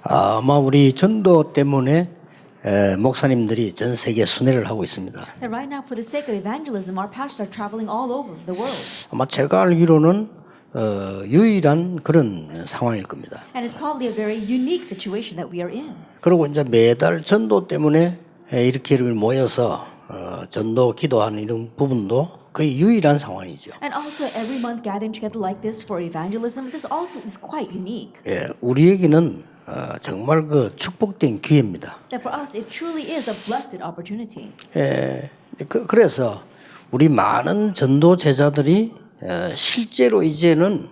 아마 우리 전도 때문에 목사님들이 전 세계 순회를 하고 있습니다. That right now, for the sake of evangelism, our pastors are traveling all over the world. 아마 제가 알기로는 유일한 그런 상황일 겁니다. And it's probably a very unique situation that we are in. 그리고 이제 매달 전도 때문에 이렇게 모여서 전도 기도하는 이런 부분도 거의 유일한 상황이죠. And also, every month gathering together like this for evangelism, this also is quite unique. 예, 우리에게는 정말 그 축복된 기회입니다. That for us, it truly is a blessed opportunity. 예, 그래서 우리 많은 전도 제자들이 실제로 이제는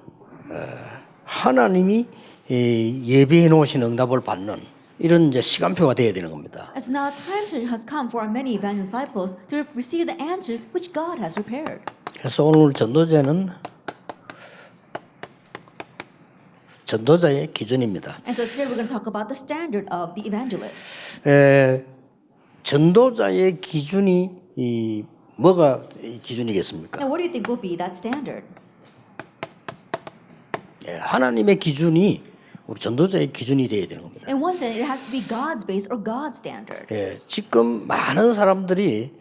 하나님이 예비해 놓으신 응답을 받는 이런 이제 시간표가 되어야 되는 겁니다. As now time has come for our many evangel disciples to receive the answers which God has prepared. 그래서 오늘 전도자는 전도자의 기준입니다. And so today we're going to talk about the standard of the evangelist. 전도자의 기준이 뭐가 기준이겠습니까? Now, what do you think will be that standard? 하나님의 기준이 우리 전도자의 기준이 되어야 되는 겁니다. In one sense, it has to be God's base or God's standard. 지금 많은 사람들이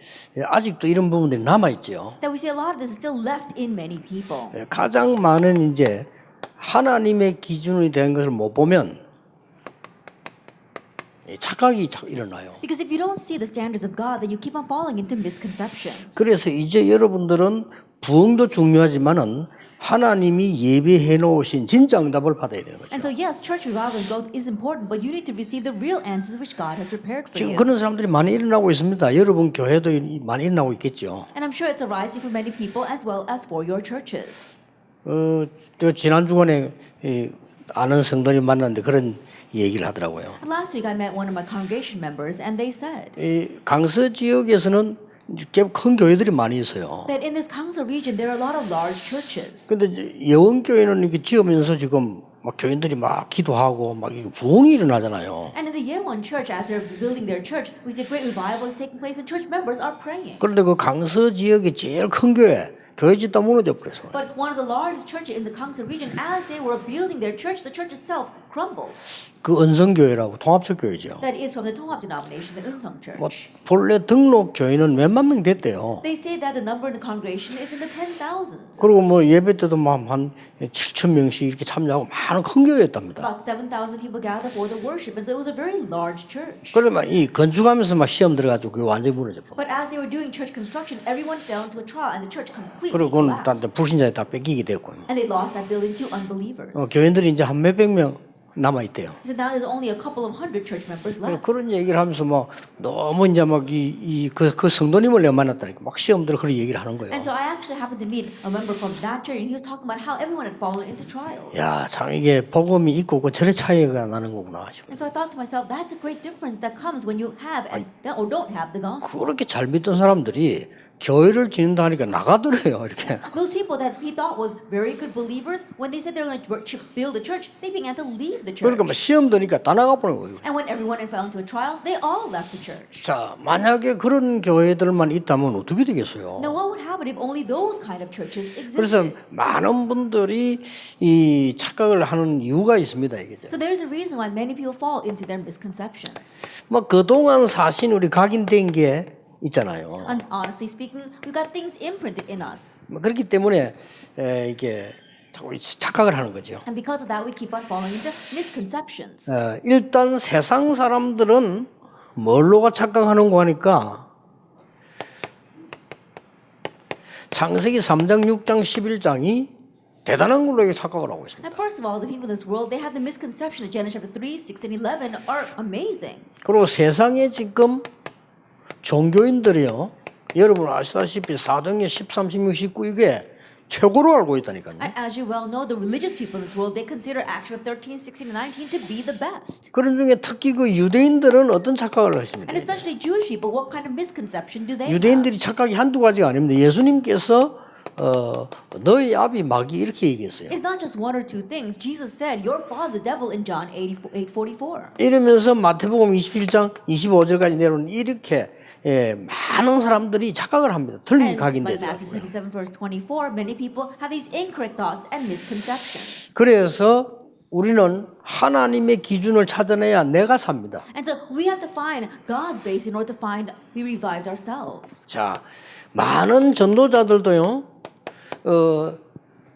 아직도 이런 부분들이 남아 있죠. That we see a lot of this is still left in many people. 가장 많은 이제 하나님의 기준이 된 것을 못 보면 착각이 일어나요. Because if you don't see the standards of God, then you keep on falling into misconceptions. 그래서 이제 여러분들은 부흥도 중요하지만은 하나님이 예비해 놓으신 진짜 응답을 받아야 되는 거죠. And so yes, church revival and growth is important, but you need to receive the real answers which God has prepared for 지금 you. 그런 사람들이 많이 일어나고 있습니다. 여러분 교회도 많이 일어나고 있겠죠. And I'm sure it's arising for many people as well as for your churches. 지난 주간에 아는 성도님 만났는데 그런 얘기를 하더라고요. And last week I met one of my congregation members, and they said 강서 지역에서는 꽤 큰 교회들이 많이 있어요. that in this Gangso region there are a lot of large churches. 근데 예원교회는 이렇게 지으면서 지금 막 교인들이 막 기도하고 막 부흥이 일어나잖아요. And in the Yewon church, as they're building their church, we see great revivals taking place, and church members are praying. 그런데 그 강서 지역의 제일 큰 교회 짓다 무너져 버렸어. But one of the largest churches in the Gangso region, as they were building their church, the church itself crumbled. 그 은성교회라고 통합적교회죠. That is from the Tonghap denomination, the Eunseong Church. 본래 등록 교인은 몇만 명 됐대요. They say that the number in the congregation is in the 10,000s. 그리고 뭐 예배 때도 한 7천 명씩 이렇게 참여하고 많은 큰 교회였답니다. About 7,000 people gather for the worship, and so it was a very large church. 그러면 이 건축하면서 막 시험 들어가지고 그게 완전히 무너져 버려. But as they were doing church construction, everyone fell into a trial, and the church completely 그리고 그건 다 collapsed. 불신자에 다 뺏기게 됐고. And they lost that building to unbelievers. 교인들이 이제 한 몇백 명 남아 있대요. So now there's only a couple of hundred church members left. 그런 얘기를 하면서 막 너무 이제 막 그 성도님을 내가 만났다니까 막 시험 들어 그런 얘기를 하는 거예요. And so I actually happened to meet a member from that church, and he was talking about how everyone had fallen into trials. 야, 참 이게 복음이 있고 그 절의 차이가 나는 거구나 싶어. And so I thought to myself, that's a great difference that comes when you have and or don't have the gospel. 그렇게 잘 믿던 사람들이 교회를 짓는다 하니까 나가더래요 이렇게. Those people that he thought was very good believers, when they said they were going to build a church, they began to leave the church. 그러니까 막 시험 드니까 다 나가 버린 거예요. And when everyone fell into a trial, they all left the church. 자, 만약에 그런 교회들만 있다면 어떻게 되겠어요? Now what would happen if only those kind of churches 그래서 existed? 많은 분들이 이 착각을 하는 이유가 있습니다 이게. So there is a reason why many people fall into their misconceptions. 뭐 그동안 사신 우리 각인된 게 있잖아요. And honestly speaking, we've got things imprinted in us. 그렇기 때문에 이게 자꾸 착각을 하는 거죠. And because of that, we keep on falling into misconceptions. 일단 세상 사람들은 뭘로가 착각하는 거 하니까 창세기 3장, 6장, 11장이 대단한 걸로 이렇게 착각을 하고 있습니다. And first of all, the people in this world, they have the misconception that Genesis chapter 3, 6, and 11 are amazing. 그리고 세상에 지금 종교인들이요. 여러분 아시다시피 사도행전 13, 16, 19 이게 최고로 알고 있다니까요. And as you well know, the religious people in this world, they consider Acts 13, 16, and 19 to be the best. 그런 중에 특히 그 유대인들은 어떤 착각을 했습니까? And especially Jewish people, what kind of misconception do they have? 유대인들이 착각이 한두 가지가 아닙니다. 예수님께서 너희 아비 마귀 이렇게 얘기했어요. It's not just one or two things. Jesus said, your father the devil in John 8:44. 이러면서 마태복음 27장 25절까지 내려오는 이렇게 많은 사람들이 착각을 합니다. 틀린 And like 각인되죠. Matthew 27 verse 24, many people have these incorrect thoughts and misconceptions. 그래서 우리는 하나님의 기준을 찾아내야 내가 삽니다. And so we have to find God's base in order to find we revived ourselves. 자, 많은 전도자들도요,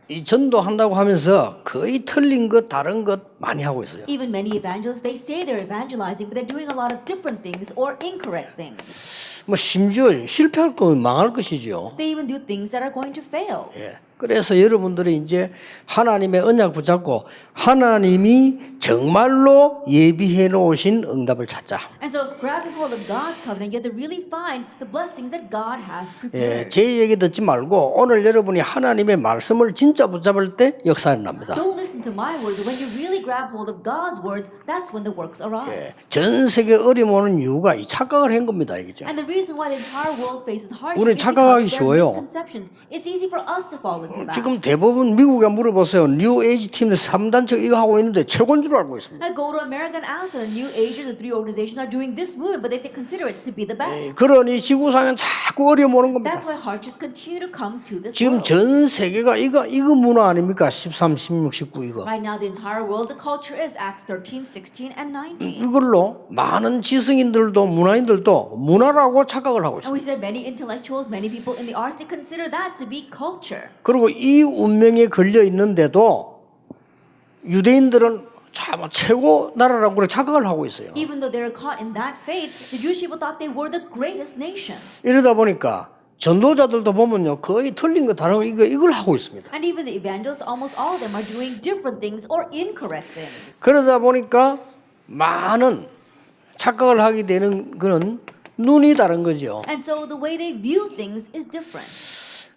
이 전도한다고 하면서 거의 틀린 것, 다른 것 많이 하고 있어요. Even many evangelists, they say they're evangelizing, but they're doing a lot of different things or incorrect things. 뭐 심지어 실패할 거면 망할 것이죠. They even do things that are going to fail. 예. 그래서 여러분들이 이제 하나님의 언약 붙잡고 하나님이 정말로 예비해 놓으신 응답을 찾자. And so grabbing hold of God's covenant, you have to really find the blessings that God has 예, prepared. 제 얘기 듣지 말고 오늘 여러분이 하나님의 말씀을 진짜 붙잡을 때 역사 일어납니다. Don't listen to my words. When you really grab hold of God's words, that's when the works arise. 전 세계 어려움 오는 이유가 이 착각을 한 겁니다, 이거죠. And the reason why the entire world faces hardship 우리 is 착각하기 because of 쉬워요. their misconceptions. It's easy for us to fall into that. 지금 대부분 미국에 물어보세요. 뉴 에이지 팀 3단체 이거 하고 있는데 최고인 줄 알고 있습니다. I go to America and ask them, the New Agers, the three organizations are doing this movement, but they consider it to be the best. 그러니 지구상엔 자꾸 어려움 오는 겁니다. That's why hardships continue to come to this 지금 world. 전 세계가 이거 문화 아닙니까? 13, 16, 19 이거. Right now, the entire world, the culture is Acts 13, 16, and 19. 이걸로 많은 지성인들도 문화인들도 문화라고 착각을 하고 And 있습니다. we said many intellectuals, many people in the arts, they consider that to be culture. 그리고 이 운명에 걸려 있는데도 유대인들은 참 최고 나라라고 그래 착각을 하고 있어요. Even though they were caught in that fate, the Jewish people thought they were the greatest nation. 이러다 보니까 전도자들도 보면요 거의 틀린 거 다른 거 이걸 하고 있습니다. And even the evangelists, almost all of them are doing different things or incorrect things. 그러다 보니까 많은 착각을 하게 되는 그런 눈이 다른 거죠. And so the way they view things is different.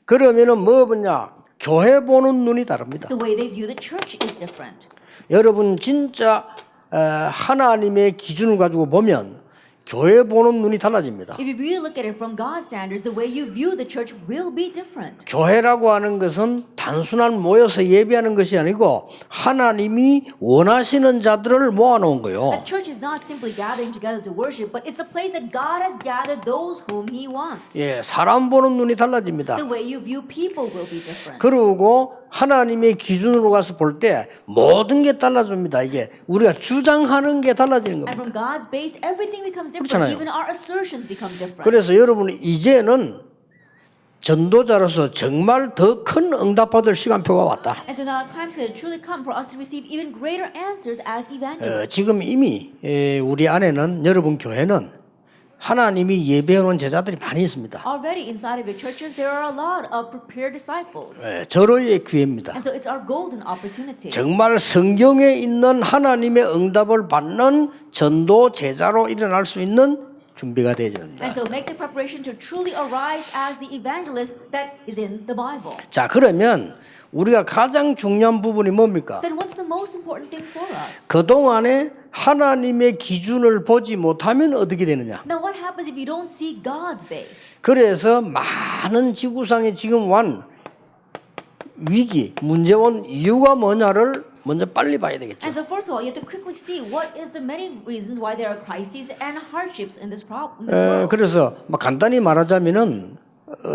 그러면은 뭐 보냐? 교회 보는 눈이 다릅니다. The way they view the church is different. 여러분 진짜 하나님의 기준을 가지고 보면 교회 보는 눈이 달라집니다. If you really look at it from God's standards, the way you view the church will be different. 교회라고 하는 것은 단순한 모여서 예배하는 것이 아니고 하나님이 원하시는 자들을 모아놓은 거요. A church is not simply gathering together to worship, but it's a place that God has gathered those whom He wants. 예, 사람 보는 눈이 달라집니다. The way you view people will be different. 그리고 하나님의 기준으로 가서 볼 때 모든 게 달라집니다. 이게 우리가 주장하는 게 달라지는 And 겁니다. from God's base, everything becomes different. 그렇잖아요. Even our assertions become different. 그래서 여러분 이제는 전도자로서 정말 더 큰 응답받을 시간표가 왔다. And so now times has truly come for us to receive even greater answers as evangelists. 지금 이미 우리 안에는 여러분 교회는 하나님이 예배해놓은 제자들이 많이 있습니다. Already inside of your churches, there are a lot of prepared disciples. 절호의 기회입니다. And so it's our golden opportunity. 정말 성경에 있는 하나님의 응답을 받는 전도 제자로 일어날 수 있는 준비가 되어야 됩니다. And so make the preparation to truly arise as the evangelist that is in the Bible. 자, 그러면 우리가 가장 중요한 부분이 뭡니까? Then what's the most important thing for us? 그동안에 하나님의 기준을 보지 못하면 어떻게 되느냐? Now what happens if you don't see God's base? 그래서 많은 지구상에 지금 완 위기, 문제 온 이유가 뭐냐를 먼저 빨리 봐야 되겠죠. And so first of all, you have to quickly see what is the many reasons why there are crises and hardships in this problem, in this world. 그래서 간단히 말하자면은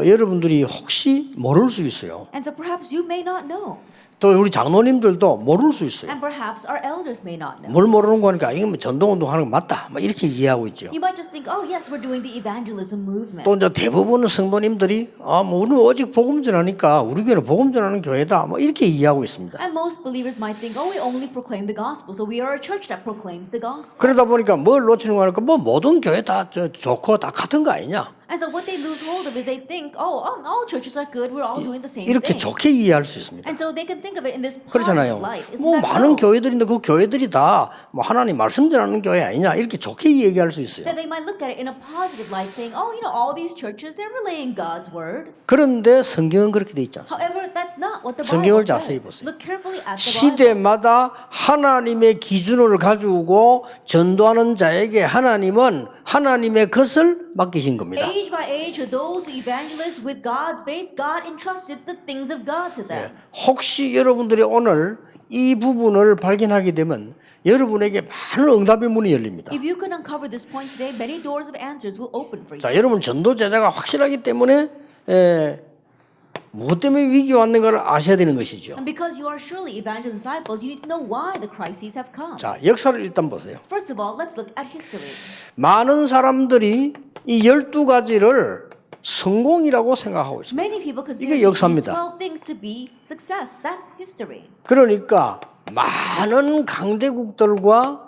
여러분들이 혹시 모를 수 있어요. And so perhaps you may not know. 또 우리 장로님들도 모를 수 있어요. And perhaps our elders may not know. 뭘 모르는 거니까 이거 뭐 전도운동 하는 거 맞다. 막 이렇게 이해하고 있죠. You might just think, oh yes, we're doing the evangelism movement. 또 이제 대부분의 성도님들이 뭐 우리는 오직 복음 전하니까 우리 교회는 복음 전하는 교회다. 뭐 이렇게 이해하고 있습니다. And most believers might think, oh, we only proclaim the gospel, so we are a church that proclaims the gospel. 그러다 보니까 뭘 놓치는 거니까 뭐 모든 교회 다 좋고 다 같은 거 아니냐? And so what they lose hold of is they think, oh, all churches are good, we're all doing the same 이렇게 thing. 좋게 이해할 수 있습니다. And so they can think of it in this positive 그렇잖아요. light. Isn't 뭐 that 많은 so? 교회들인데 그 교회들이 다 뭐 하나님 말씀 전하는 교회 아니냐 이렇게 좋게 얘기할 수 있어요. That they might look at it in a positive light, saying, oh, all these churches, they're relaying God's word. 그런데 성경은 그렇게 돼 있지 않습니다. However, that's not what the 성경을 Bible 자세히 says. 보세요. Look carefully at the Bible. 시대마다 하나님의 기준을 가지고 전도하는 자에게 하나님은 하나님의 것을 맡기신 겁니다. Age by age, to those who evangelize with God's base, God entrusted the things of God to them. 혹시 여러분들이 오늘 이 부분을 발견하게 되면 여러분에게 많은 응답의 문이 열립니다. If you can uncover this point today, many doors of answers will open for you. 자, 여러분 전도 제자가 확실하기 때문에 무엇 때문에 위기가 왔는가를 아셔야 되는 것이죠. And because you are surely evangelical disciples, you need to know why the crises have come. 자, 역사를 일단 보세요. First of all, let's look at history. 많은 사람들이 이 12가지를 성공이라고 생각하고 있습니다. Many people consider 이게 these 역사입니다. 12 things to be success. That's history. 그러니까 많은 강대국들과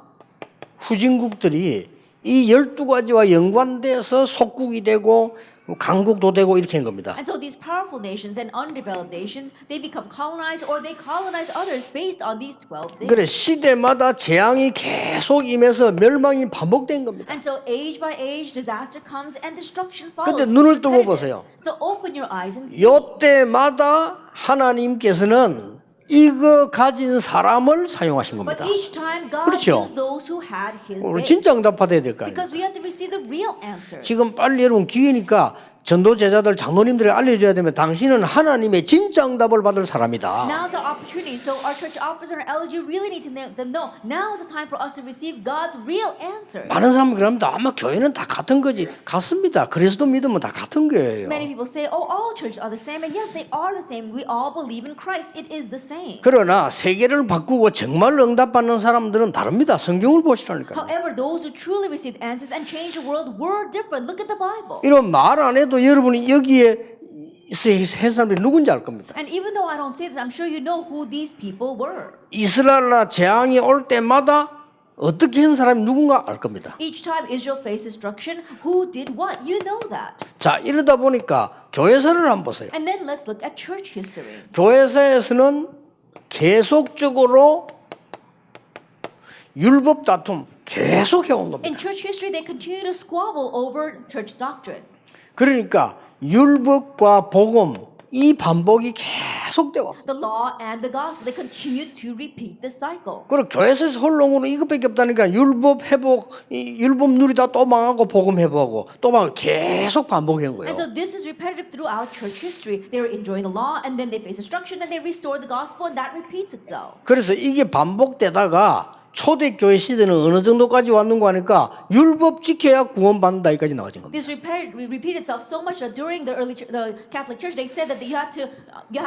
후진국들이 이 12가지와 연관돼서 속국이 되고 강국도 되고 이렇게 한 겁니다. And so these powerful nations and undeveloped nations, they become colonized or they colonize others based on these 12 things. 그래 시대마다 재앙이 계속 임해서 멸망이 반복된 겁니다. And so age by age, disaster comes and destruction follows. 근데 눈을 It's 뜨고 repetitive. 보세요. So open your eyes and see. 요때마다 하나님께서는 이거 가진 사람을 사용하신 But 겁니다. each time God 그렇죠. used those who had His 우리 base. 진짜 응답받아야 될 거 아니에요. Because we have to receive the real answers. 지금 빨리 여러분 기회니까 전도 제자들 장로님들이 알려줘야 되면 당신은 하나님의 진짜 응답을 받을 사람이다. Now's our opportunity. So our church officers and elders, you really need to let them know. Now is the time for us to receive God's real answers. 많은 사람이 그럽니다. 아마 교회는 다 같은 거지. 같습니다. 그리스도 믿으면 다 같은 거예요. Many people say, oh, all churches are the same. And yes, they are the same. We all believe in Christ. It is the same. 그러나 세계를 바꾸고 정말로 응답받는 사람들은 다릅니다. 성경을 보시라니까요. However, those who truly received answers and changed the world were different. Look at the Bible. 이런 말 안 해도 여러분이 여기에 세 사람들이 누군지 알 겁니다. And even though I don't say this, I'm sure you know who these people were. 이스라엘나 재앙이 올 때마다 어떻게 한 사람이 누군가 알 겁니다. Each time Israel faced destruction, who did what? You know that. 자, 이러다 보니까 교회사를 한번 보세요. And then let's look at church history. 교회사에서는 계속적으로 율법 다툼 계속 해온 겁니다. In church history, they continue to squabble over church doctrine. 그러니까 율법과 복음 이 반복이 계속돼 왔어요. The law and the gospel, they continue to repeat the cycle. 그리고 교회에서 헐렁으로 이것밖에 없다니까 율법 회복, 율법 누리다 또 망하고 복음 회복하고 또 망하고 계속 반복한 거예요. And so this is repetitive throughout church history. They were enjoying the law and then they face destruction and they restore the gospel and that repeats itself. 그래서 이게 반복되다가 초대교회 시대는 어느 정도까지 왔는가 하니까 율법 지켜야 구원받는다 여기까지 나와진 겁니다. This repeated itself so much that during the the Catholic Church, they said that you have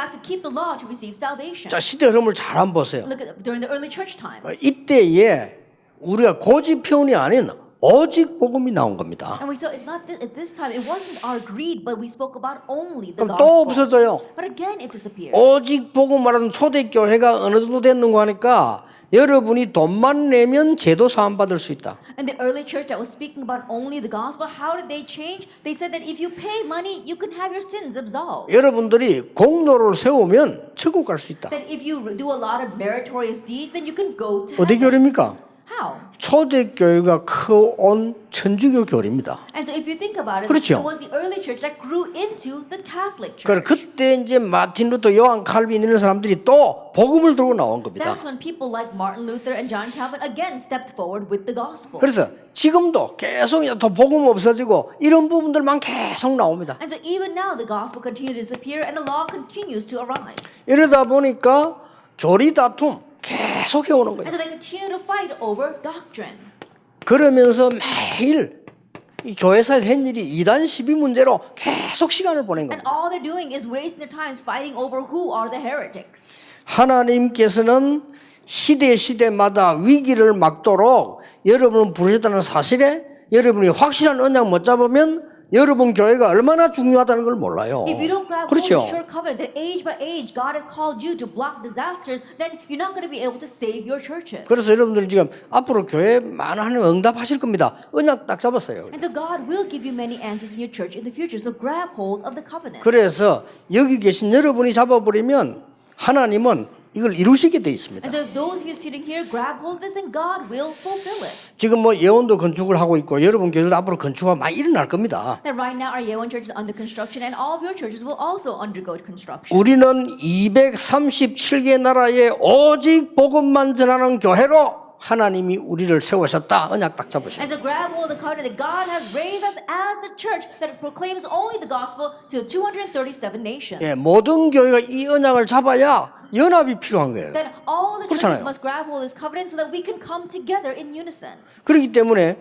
to keep the law to receive salvation. 자, 시대 흐름을 잘 한번 보세요. Look at during the early church times. 이때에 우리가 고집편이 아닌 오직 복음이 나온 겁니다. And we saw it's not at this time. It wasn't our greed, but we spoke about only the 그럼 또 gospel. 없어져요. But again, it disappears. 오직 복음 말하는 초대교회가 어느 정도 됐는가 하니까 여러분이 돈만 내면 제도 사함 받을 수 있다. And the early church that was speaking about only the gospel, how did they change? They said that if you pay money, you can have your sins absolved. 여러분들이 공로를 세우면 천국 갈 수 있다. That if you do a lot of meritorious deeds, then you can go to 어디 heaven. 교리입니까? How? 초대교회가 커온 천주교 교리입니다. And so if you think about it, 그렇죠. it was the early church that grew into the Catholic 그래 Church. 그때 이제 마틴 루터, 요한 칼빈 이런 사람들이 또 복음을 들고 나온 겁니다. That's when people like Martin Luther and John Calvin again stepped forward with the gospel. 그래서 지금도 계속 더 복음 없어지고 이런 부분들만 계속 나옵니다. And so even now the gospel continues to disappear and the law continues to arise. 이러다 보니까 교리 다툼 계속 해오는 And 거예요. so they continue to fight over doctrine. 그러면서 매일 이 교회에서 한 일이 이단 시비 문제로 계속 시간을 보낸 And 겁니다. all they're doing is wasting their time fighting over who are the heretics. 하나님께서는 시대마다 위기를 막도록 여러분을 부르셨다는 사실에 여러분이 확실한 언약 못 잡으면 여러분 교회가 얼마나 중요하다는 걸 몰라요. If you don't grab hold of 그렇죠. the sure covenant that age by age God has called you to block disasters, then you're not going to be able to save your churches. 그래서 여러분들이 지금 앞으로 교회 많은 하나님 응답하실 겁니다. 언약 딱 잡았어요. And so God will give you many answers in your church in the future. So grab hold of the covenant. 그래서 여기 계신 여러분이 잡아버리면 하나님은 이걸 이루시게 돼 있습니다. And so if those of you sitting here grab hold of this, then God will fulfill it. 지금 뭐 예원도 건축을 하고 있고 여러분 교회도 앞으로 건축가 많이 일어날 겁니다. That right now our Yeowon church is under construction and all of your churches will also undergo construction. 우리는 237개 나라에 오직 복음만 전하는 교회로 하나님이 우리를 세우셨다. 언약 딱 잡으셨다. And so grab hold of the covenant that God has raised us as the church that proclaims only the gospel to 237 nations. 예, 모든 교회가 이 언약을 잡아야 연합이 필요한 거예요. That all the churches 그렇잖아요. must grab hold of this covenant so that we can come together in unison. 그렇기 때문에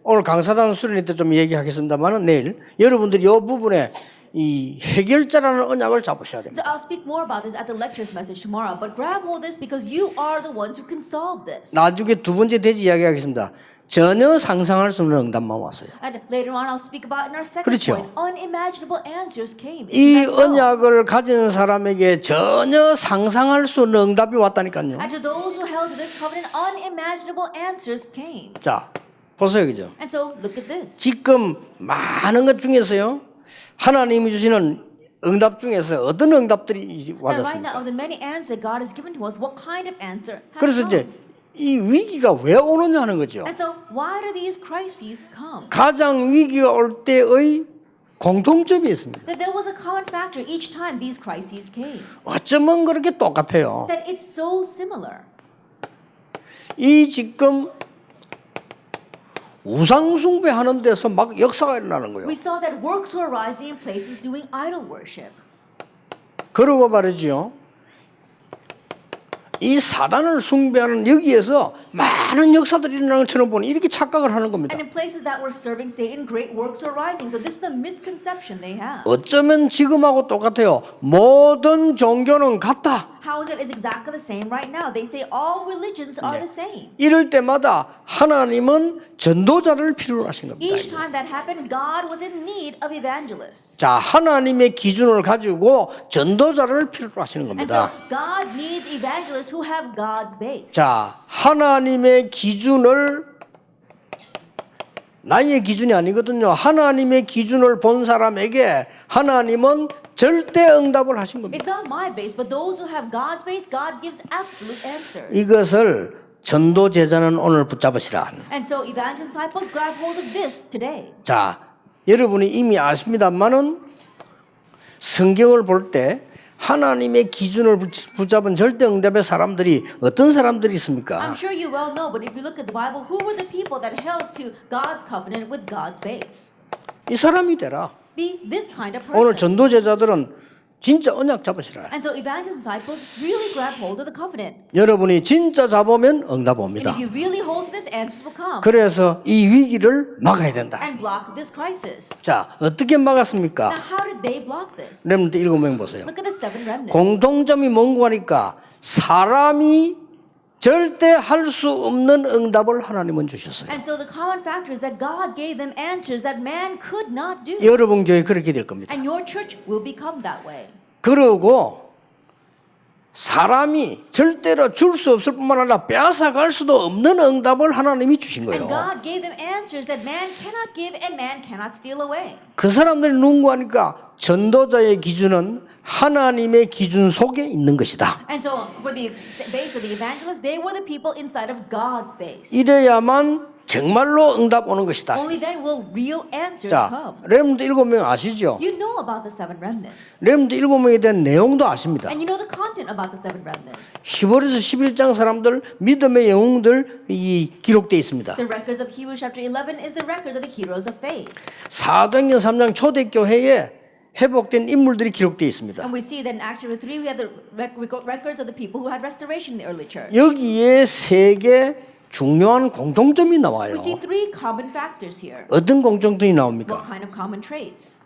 오늘 강사단 수련회 때 좀 얘기하겠습니다만은 내일 여러분들이 이 부분에 이 해결자라는 언약을 잡으셔야 됩니다. So I'll speak more about this at the lectures message tomorrow, but grab hold of this because you are the ones who can solve this. 나중에 두 번째 대지 이야기하겠습니다. 전혀 상상할 수 없는 응답만 왔어요. And later on, I'll speak about in our second 그렇죠. point, unimaginable answers came. 이 Isn't that so? 언약을 가진 사람에게 전혀 상상할 수 없는 응답이 왔다니까요. And to those who held to this covenant, unimaginable answers came. 자, 보세요, 그죠? And so look at this. 지금 많은 것 중에서요, 하나님이 주시는 응답 중에서 어떤 응답들이 And right 왔었습니까? now, of the many answers that God has given to us, what kind of answer has 그래서 이제 come? 이 위기가 왜 오느냐 하는 거죠. And so why do these crises come? 가장 위기가 올 때의 공통점이 있습니다. That there was a common factor each time these crises came. 어쩌면 그렇게 똑같아요. That it's so similar. 이 지금 우상 숭배하는 데서 막 역사가 일어나는 거예요. We saw that works were arising in places doing idol worship. 그러고 말이죠. 이 사단을 숭배하는 여기에서 많은 역사들이 일어나는 것처럼 보니 이렇게 착각을 하는 겁니다. And in places that were serving Satan, great works were arising. So this is the misconception they have. 어쩌면 지금하고 똑같아요. 모든 종교는 같다. How is it? It's exactly the same right now. They say all religions are the same. 이럴 때마다 하나님은 전도자를 필요로 하신 겁니다. Each time that happened, God was in need of evangelists. 자, 하나님의 기준을 가지고 전도자를 필요로 하시는 And so 겁니다. God needs evangelists who have God's base. 자, 하나님의 기준을 나의 기준이 아니거든요. 하나님의 기준을 본 사람에게 하나님은 절대 응답을 하신 겁니다. It's not my base, but those who have God's base, God gives absolute answers. 이것을 전도 제자는 오늘 붙잡으시라. And so evangelist disciples grab hold of this today. 자, 여러분이 이미 아십니다만은 성경을 볼 때 하나님의 기준을 붙잡은 절대 응답의 사람들이 어떤 사람들이 있습니까? I'm sure you well know, but if you look at the Bible, who were the people that held to God's covenant with God's base? 이 사람이 되라. Be this kind of 오늘 person. 전도 제자들은 진짜 언약 잡으시라. And so evangelist disciples really grab hold of the covenant. 여러분이 진짜 잡으면 응답 And 옵니다. if you really hold to this, answers will come. 그래서 이 위기를 막아야 된다. And block this crisis. 자, 어떻게 막았습니까? Now, how did they block this? 렘넌트 7명 보세요. Look at the seven remnants. 공통점이 뭔고 하니까 사람이 절대 할 수 없는 응답을 하나님은 주셨어요. And so the common factor is that God gave them answers that man could not do. 여러분 교회 그렇게 될 겁니다. And your church will become that way. 그리고 사람이 절대로 줄 수 없을 뿐만 아니라 빼앗아갈 수도 없는 응답을 하나님이 주신 거예요. And God gave them answers that man cannot give and man cannot steal away. 그 사람들이 누군가 하니까 전도자의 기준은 하나님의 기준 속에 있는 것이다. And so for the base of the evangelists, they were the people inside of God's base. 이래야만 정말로 응답 오는 것이다. Only then will real answers 자, come. 렘넌트 7명 아시죠? You know about the seven remnants. 렘넌트 7명에 대한 내용도 아십니다. And you know the content about the seven remnants. 히브리서 11장 사람들 믿음의 영웅들 이 기록되어 있습니다. The records of Hebrews chapter 11 is the records of the heroes of faith. 사도행전 3장 초대교회에 회복된 인물들이 기록되어 있습니다. And we see that in Acts chapter 3 we have the records of the people who had restoration in the early church. 여기에 세 개 중요한 공통점이 나와요. We see three common factors here. 어떤 공통점이 나옵니까? What kind of common traits?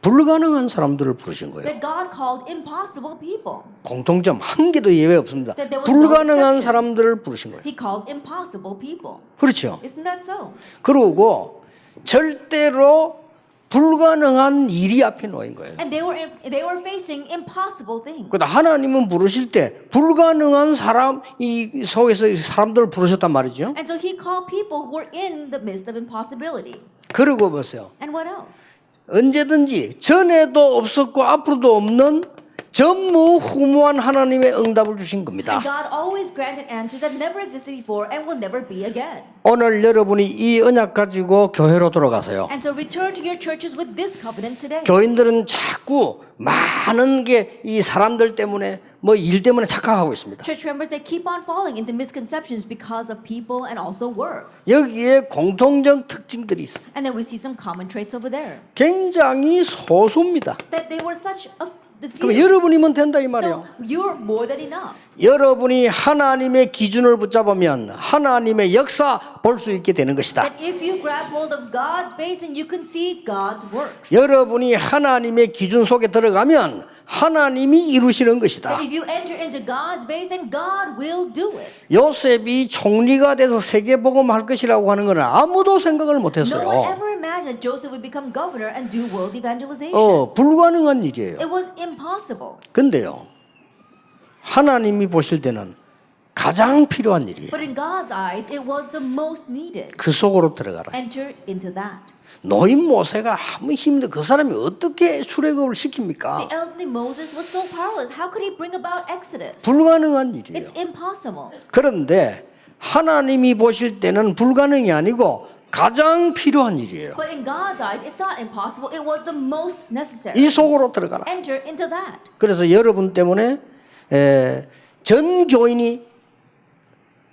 불가능한 사람들을 부르신 거예요. That God called impossible people. 공통점 한 개도 예외 없습니다. That there was no 불가능한 exception. 사람들을 부르신 거예요. He called impossible people. 그렇죠. Isn't that so? 그리고 절대로 불가능한 일이 앞에 놓인 거예요. And they were facing impossible things. 그러다 하나님은 부르실 때 불가능한 사람 이 속에서 사람들을 부르셨단 말이죠. And so he called people who were in the midst of impossibility. 그러고 보세요. And what else? 언제든지 전에도 없었고 앞으로도 없는 전무후무한 하나님의 응답을 주신 겁니다. And God always granted answers that never existed before and will never be again. 오늘 여러분이 이 언약 가지고 교회로 돌아가세요. And so return to your churches with this covenant today. 교인들은 자꾸 많은 게 이 사람들 때문에 뭐 일 때문에 착각하고 있습니다. Church members, they keep on falling into misconceptions because of people and also work. 여기에 공통적 특징들이 있습니다. And then we see some common traits over there. 굉장히 소수입니다. That they were such a the 그럼 few. 여러분이면 된다 이 말이에요. So you're more than enough. 여러분이 하나님의 기준을 붙잡으면 하나님의 역사 볼 수 있게 되는 것이다. That if you grab hold of God's base, and you can see God's works. 여러분이 하나님의 기준 속에 들어가면 하나님이 이루시는 것이다. That if you enter into God's base, then God will do it. 요셉이 총리가 돼서 세계복음할 것이라고 하는 것은 아무도 생각을 No one 못했어요. ever imagined Joseph would become governor and do world evangelization. 불가능한 일이에요. It was impossible. 근데요, 하나님이 보실 때는 가장 필요한 일이에요. But in God's eyes, it was the most needed. 그 속으로 들어가라. Enter into that. 노인 모세가 아무 힘도 그 사람이 어떻게 출애굽을 The 시킵니까? elderly Moses was so powerless. How could he bring about Exodus? 불가능한 일이에요. It's impossible. 그런데 하나님이 보실 때는 불가능이 아니고 가장 필요한 일이에요. But in God's eyes, it's not impossible. It was the most necessary. 이 속으로 들어가라. Enter into that. 그래서 여러분 때문에 전 교인이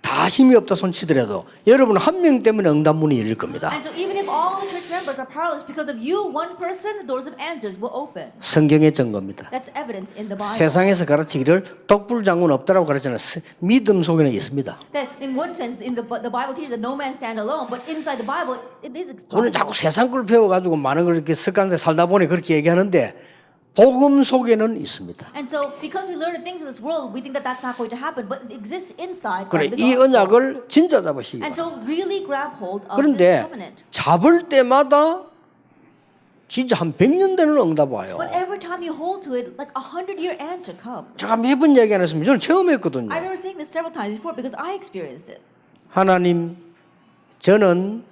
다 힘이 없다 손치더라도 여러분 한 명 때문에 응답문이 열릴 겁니다. And so even if all the church members are powerless, because of you, one person, the doors of answers will open. 성경의 증거입니다. That's evidence in the Bible. 세상에서 가르치기를 독불장군 없다라고 가르치는 믿음 속에는 있습니다. That in one sense, in the Bible teaches that no man stand alone, but inside the Bible, it is 오늘 possible. 자꾸 세상 걸 배워가지고 많은 걸 이렇게 습관에 살다 보니 그렇게 얘기하는데 복음 속에는 있습니다. And so, because we learn the things of this world, we think that that's not going to happen, but it exists inside 그래 of the 이 gospel. 언약을 진짜 잡으시기 And 바랍니다. so, really grab hold of this 그런데 covenant. 잡을 때마다 진짜 한 100년 되는 응답 와요. But every time you hold to it, like 100-year answer comes. 제가 매번 얘기 안 했습니다. 저는 처음 했거든요. I remember saying this several times before because I experienced it. 하나님, 저는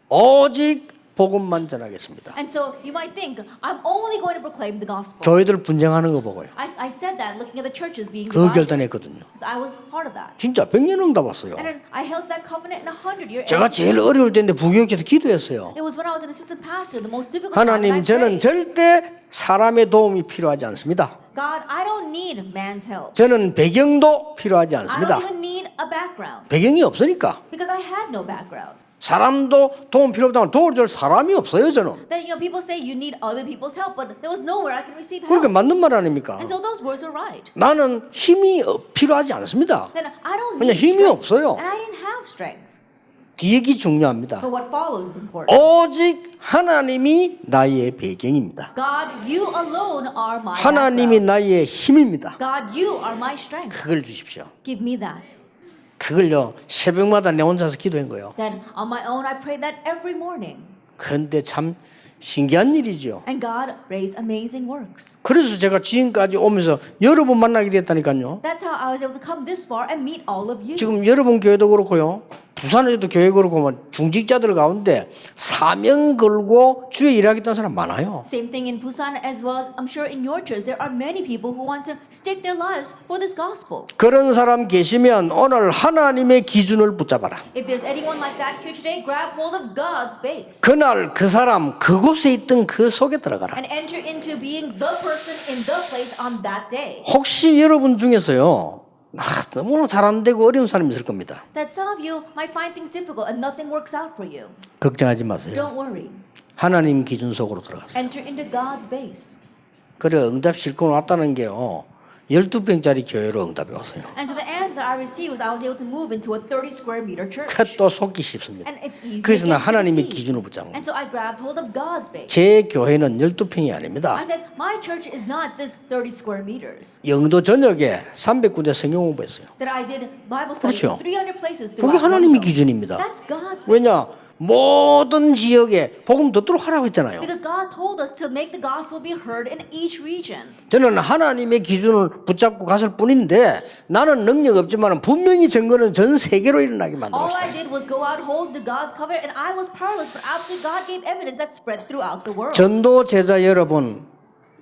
오직 복음만 전하겠습니다. And so you might think, I'm only going to proclaim the gospel. 교회들 분쟁하는 거 보고요. I said that looking at the churches being 그 divided. 결단했거든요. Because I was part of that. 진짜 100년 응답 왔어요. And then I held that covenant in 100-year 제가 answer. 제일 어려울 때인데 부교육에서 기도했어요. It was when I was an assistant pastor, the most difficult time. And 하나님, I 저는 prayed, 절대 사람의 도움이 필요하지 않습니다. God, I don't need man's help. 저는 배경도 필요하지 I 않습니다. don't even need a background 배경이 없으니까. because I had no background. 사람도 도움 필요 없다면 도와줄 사람이 없어요, 저는. Then people say you need other people's help, but there was nowhere I can receive 그러니까 help. 맞는 말 아닙니까? And so those words are right. 나는 힘이 필요하지 않습니다. Then I don't 그냥 need 힘이 strength, 없어요. and I didn't have strength. 뒤액이 중요합니다. But what follows is important. 오직 하나님이 나의 배경입니다. God, you alone are my 하나님이 background. 나의 힘입니다. God, you are my strength. 그걸 주십시오. Give me that. 그걸요 새벽마다 내 혼자서 기도한 거예요. Then on my own, I prayed that every morning. 그런데 참 신기한 일이죠. And God raised amazing works. 그래서 제가 지금까지 오면서 여러분 만나게 됐다니까요. That's how I was able to come this far and meet all of you. 지금 여러분 교회도 그렇고요. 부산에도 교회 그렇고 중직자들 가운데 사명 걸고 주에 일하겠다는 사람 많아요. Same thing in Busan as well as I'm sure in your church. There are many people who want to stake their lives for this gospel. 그런 사람 계시면 오늘 하나님의 기준을 붙잡아라. If there's anyone like that here today, grab hold of God's base 그날 그 사람 그곳에 있던 그 속에 들어가라. and enter into being the person in the place on that day. 혹시 여러분 중에서요. 너무나 잘 안 되고 어려운 사람이 있을 겁니다. That some of you might find things difficult and nothing works out for you. 걱정하지 마세요. Don't worry. 하나님 기준 속으로 들어가세요. Enter into God's base. 그래 응답 실컷 왔다는 게요. 12평짜리 교회로 응답이 왔어요. And so the answer that I received was I was able to move into a 30 square meter church. 그것도 속기 쉽습니다. And it's easy 그래서 to 나 하나님의 receive. 기준을 붙잡은 And so I grabbed hold of God's base. 제 교회는 12평이 아닙니다. I said, my church is not this 30 square meters. 영도 전역에 300군데 성경 공부했어요. That I did Bible study 그렇죠. in 300 places 그게 throughout 하나님의 Guangdong. 기준입니다. That's God's base. 왜냐? 모든 지역에 복음 듣도록 하라고 했잖아요. Because God told us to make the gospel be heard in each region. 저는 하나님의 기준을 붙잡고 갔을 뿐인데 나는 능력 없지만 분명히 증거는 전 세계로 일어나게 All I 만들었어요. did was go out, hold the God's covenant, and I was powerless, but absolutely God gave evidence that spread throughout the world. 전도 제자 여러분,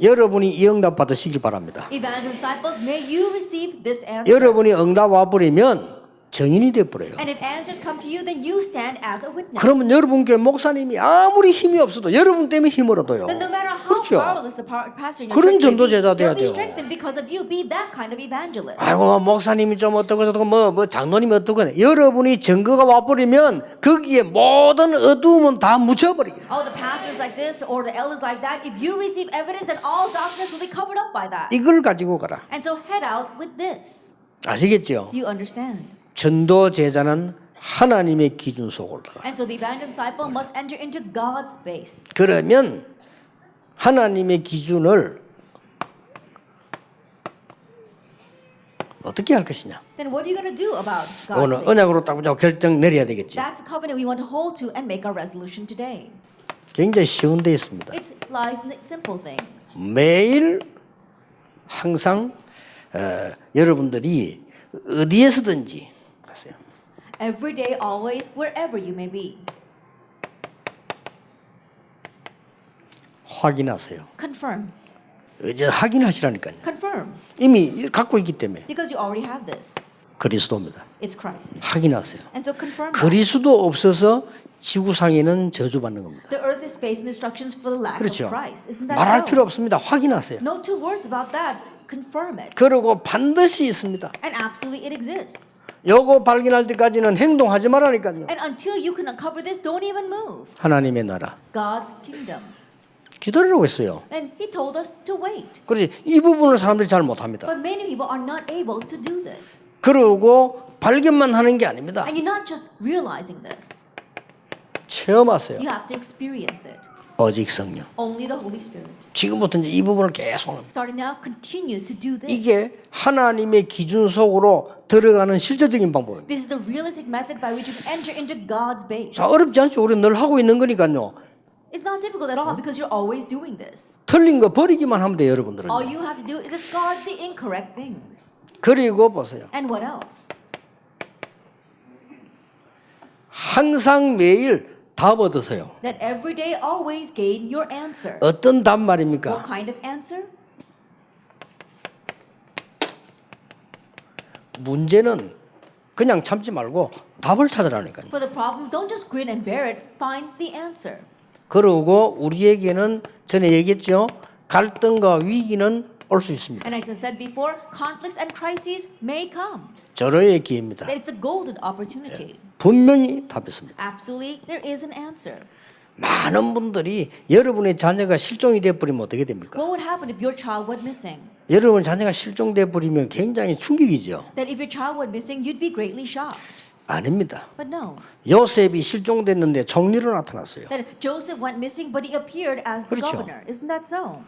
여러분이 이 응답 받으시길 바랍니다. Evangelist disciples, may you receive this answer. 여러분이 응답 와버리면 증인이 돼버려요. And if answers come to you, then you stand as a witness. 그러면 여러분 교회 목사님이 아무리 힘이 없어도 여러분 때문에 힘을 얻어요. Then no matter how 그렇죠. powerless the pastor in your 그런 church may be, 전도제자 돼야 they'll be 돼요. strengthened because of you. Be that kind of evangelist. 아이고 목사님이 좀 어떻고 저떻고 뭐 장로님이 어떻고 여러분이 증거가 와버리면 거기에 모든 어두움은 다 묻혀버려요. Oh, the pastor's like this or the elders like that. If you receive evidence, then all darkness will be covered up by that. 이걸 가지고 가라. And so head out with this. 아시겠죠? Do you understand? 전도 제자는 하나님의 기준 속으로 들어가. And so the evangelist disciple must enter into God's base. 그러면 하나님의 기준을 어떻게 할 것이냐? Then what are you going to do about God's 오늘 base? 언약으로 딱 보자고 결정 내려야 되겠지. That's the covenant we want to hold to and make our resolution today. 굉장히 쉬운 데 있습니다. It lies in the simple things. 매일 항상 여러분들이 어디에서든지 하세요. Every day, always, wherever you may be. 확인하세요. Confirm. 이제 확인하시라니까요. Confirm. 이미 갖고 있기 때문에 Because you already have this. 그리스도입니다. It's Christ. 확인하세요. And so confirm that. 그리스도 없어서 지구상에는 저주받는 겁니다. The earth is facing destructions for the lack 그렇죠. of Christ. Isn't that 말할 so? 필요 없습니다. 확인하세요. No two words about that. Confirm it. 그리고 반드시 있습니다. And absolutely it exists. 요거 발견할 때까지는 행동하지 말라니까요. And until you can uncover this, don't even move. 하나님의 나라 God's kingdom. 기다리라고 했어요. And he told us to wait. 그렇지 이 부분을 사람들이 잘 못합니다. But many people are not able to do this. 그리고 발견만 하는 게 아닙니다. And you're not just realizing this. 체험하세요. You have to experience it. 오직 성령. Only the Holy Spirit. 지금부터 이제 이 부분을 계속 합니다. Starting now, continue to do this. 이게 하나님의 기준 속으로 들어가는 실질적인 방법입니다. This is the realistic method by which you can enter into God's base. 자, 어렵지 않죠? 우리 늘 하고 있는 거니까요. It's not difficult at all because you're always doing this. 틀린 거 버리기만 하면 돼요, 여러분들은. All you have to do is discard the incorrect things. 그리고 보세요. And what else? 항상 매일 답 얻으세요. That every day always gain your answer. 어떤 답 What 말입니까? kind of answer? 문제는 그냥 참지 말고 답을 찾으라니까요. For the problems, don't just grin and bear it. Find the answer. 그리고 우리에게는 전에 얘기했죠. 갈등과 위기는 올 수 있습니다. And as I said before, conflicts and crises may come. 절호의 기회입니다. That it's a golden opportunity. 분명히 답이 있습니다. Absolutely, there is an answer. 많은 분들이 여러분의 자녀가 실종이 돼버리면 어떻게 됩니까? What would happen if your child went missing? 여러분 자녀가 실종돼 버리면 굉장히 충격이죠. That if your child went missing, you'd be greatly shocked. 아닙니다. But no. 요셉이 실종됐는데 총리로 나타났어요. That Joseph went missing, but he appeared as the 그렇죠. governor. Isn't that so?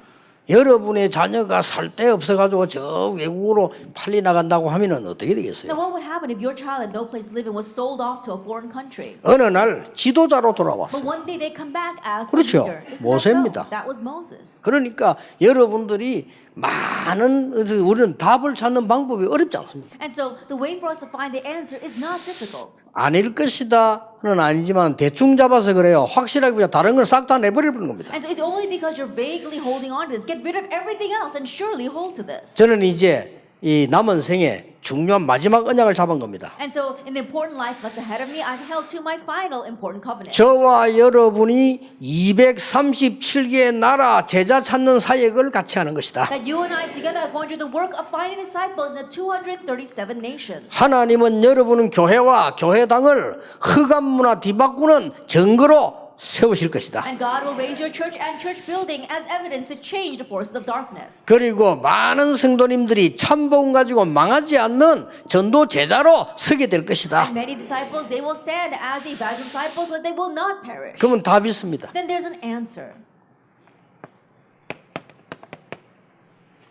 여러분의 자녀가 살 데 없어가지고 저 외국으로 팔리 나간다고 하면은 어떻게 되겠어요? Now, what would happen if your child had no place to live and was sold off to a foreign country? 어느 날 지도자로 But 돌아왔어요. one day they come back as 그렇죠. a leader. Isn't that 모세입니다. so? That was Moses. 그러니까 여러분들이 많은 우리는 답을 찾는 방법이 어렵지 않습니다. And so the way for us to find the answer is not difficult. 아닐 것이다는 아니지만 대충 잡아서 그래요. 확실하게 다른 걸 싹 다 내버려버리는 겁니다. And so it's only because you're vaguely holding on to this. Get rid of everything else and surely hold to this. 저는 이제 이 남은 생에 중요한 마지막 언약을 잡은 겁니다. And so in the important life left ahead of me, I've held to my final important covenant. 저와 여러분이 237개의 나라 제자 찾는 사역을 같이 하는 것이다. That you and I together are going to do the work of finding disciples in the 237 nations. 하나님은 여러분은 교회와 교회당을 흑암 문화 뒤바꾸는 증거로 세우실 것이다. And God will raise your church and church building as evidence to change the forces of darkness. 그리고 많은 성도님들이 참복음 가지고 망하지 않는 전도 제자로 서게 될 것이다. And many disciples, they will stand as the evangelist disciples, but they will not perish. 그러면 답이 있습니다. Then there's an answer.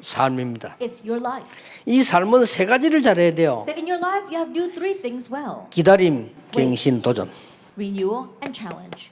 삶입니다. It's your life. 이 삶은 세 가지를 잘해야 돼요. That in your life you have to do three things well. 기다림, 갱신, 도전. Renewal and challenge.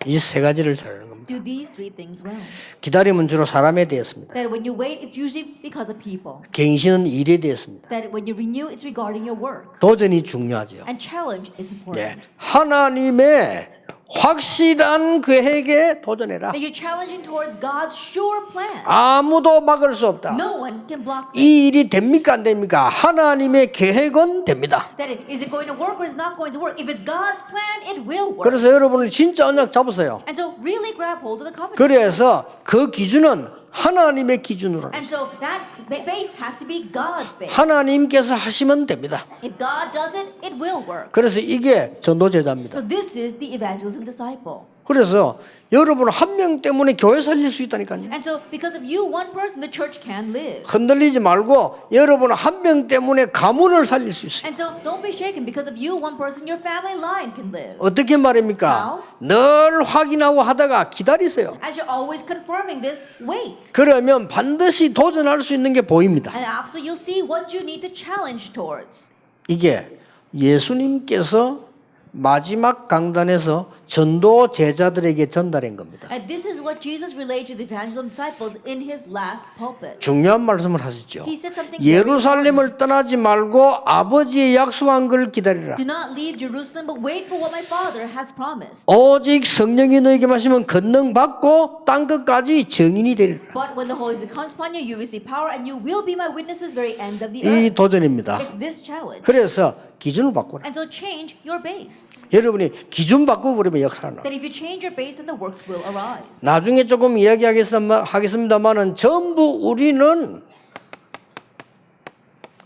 이 세 가지를 잘하는 겁니다. Do these three things well. 기다림은 주로 사람에 대해서입니다. That when you wait, it's usually because of people. 갱신은 일에 대해서입니다. That when you renew, it's regarding your work. 도전이 중요하죠. And challenge is 네. important. 하나님의 확실한 계획에 도전해라. That you're challenging towards God's sure plan. 아무도 막을 수 없다. No one can block this. 이 일이 됩니까 안 됩니까? 하나님의 계획은 됩니다. Is it going to work or is it not going to work? If it's God's plan, it will work. 그래서 여러분은 진짜 언약 잡으세요. And so really grab hold of the covenant. 그래서 그 기준은 하나님의 기준으로. And so that base has to be God's base. 하나님께서 하시면 됩니다. If God does it, it will work. 그래서 이게 전도 제자입니다. So this is the evangelism disciple. 그래서 여러분 한 명 때문에 교회 살릴 수 있다니까요. And so because of you, one person, the church can live. 흔들리지 말고 여러분 한 명 때문에 가문을 살릴 수 있어요. And so don't be shaken because of you, one person, your family line can live. 어떻게 말입니까? 늘 확인하고 하다가 기다리세요. As you're always confirming this, wait. 그러면 반드시 도전할 수 있는 게 보입니다. And absolutely you'll see what you need to challenge towards. 이게 예수님께서 마지막 강단에서 전도 제자들에게 전달한 겁니다. And this is what Jesus relayed to the evangelism disciples in his last pulpit. 중요한 말씀을 하시죠. He said something very 예루살렘을 떠나지 말고 아버지의 약속한 걸 기다리라. Do not leave Jerusalem, but wait for what my Father has promised. 오직 성령이 너에게 마시면 권능 받고 땅 끝까지 증인이 되리라. But when the Holy Spirit comes upon you, you receive power, and you will be my witnesses very end of the 이 earth. 도전입니다. It's this challenge. 그래서 기준을 바꾸라. And so change your base. 여러분이 기준 바꾸버리면 역사가 나. That if you change your base, then the works will arise. 나중에 조금 이야기하겠습니다만은 전부 우리는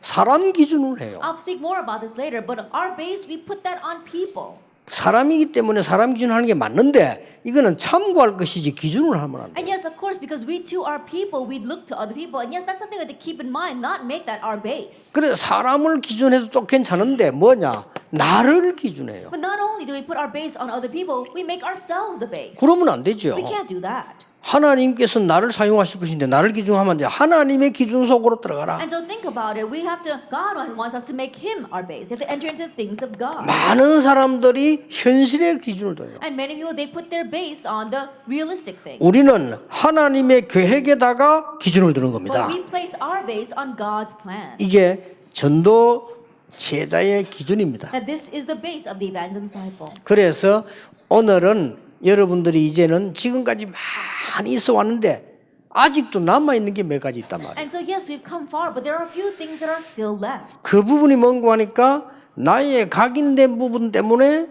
사람 기준을 해요. I'll speak more about this later, but our base, we put that on people. 사람이기 때문에 사람 기준을 하는 게 맞는데 이거는 참고할 것이지 기준을 하면 안 돼. And yes, of course, because we too are people, we look to other people. And yes, that's something to keep in mind, not make that our base. 그래 사람을 기준해도 또 괜찮은데 뭐냐? 나를 기준해요. But not only do we put our base on other people, we make ourselves the base. 그러면 안 되죠. We can't do that. 하나님께서 나를 사용하실 것인데 나를 기준하면 안 돼. 하나님의 기준 속으로 들어가라. And so think about it. We have to, God wants us to make Him our base. We have to enter into the things of God. 많은 사람들이 현실의 기준을 둬요. And many people, they put their base on the realistic things. 우리는 하나님의 계획에다가 기준을 두는 겁니다. But we place our base on God's plan. 이게 전도 제자의 기준입니다. And this is the base of the evangelism disciple. 그래서 오늘은 여러분들이 이제는 지금까지 많이 있어 왔는데 아직도 남아 있는 게 몇 가지 있단 말이에요. And so yes, we've come far, but there are a few things that are still left. 그 부분이 뭔가 하니까 나의 각인된 부분 때문에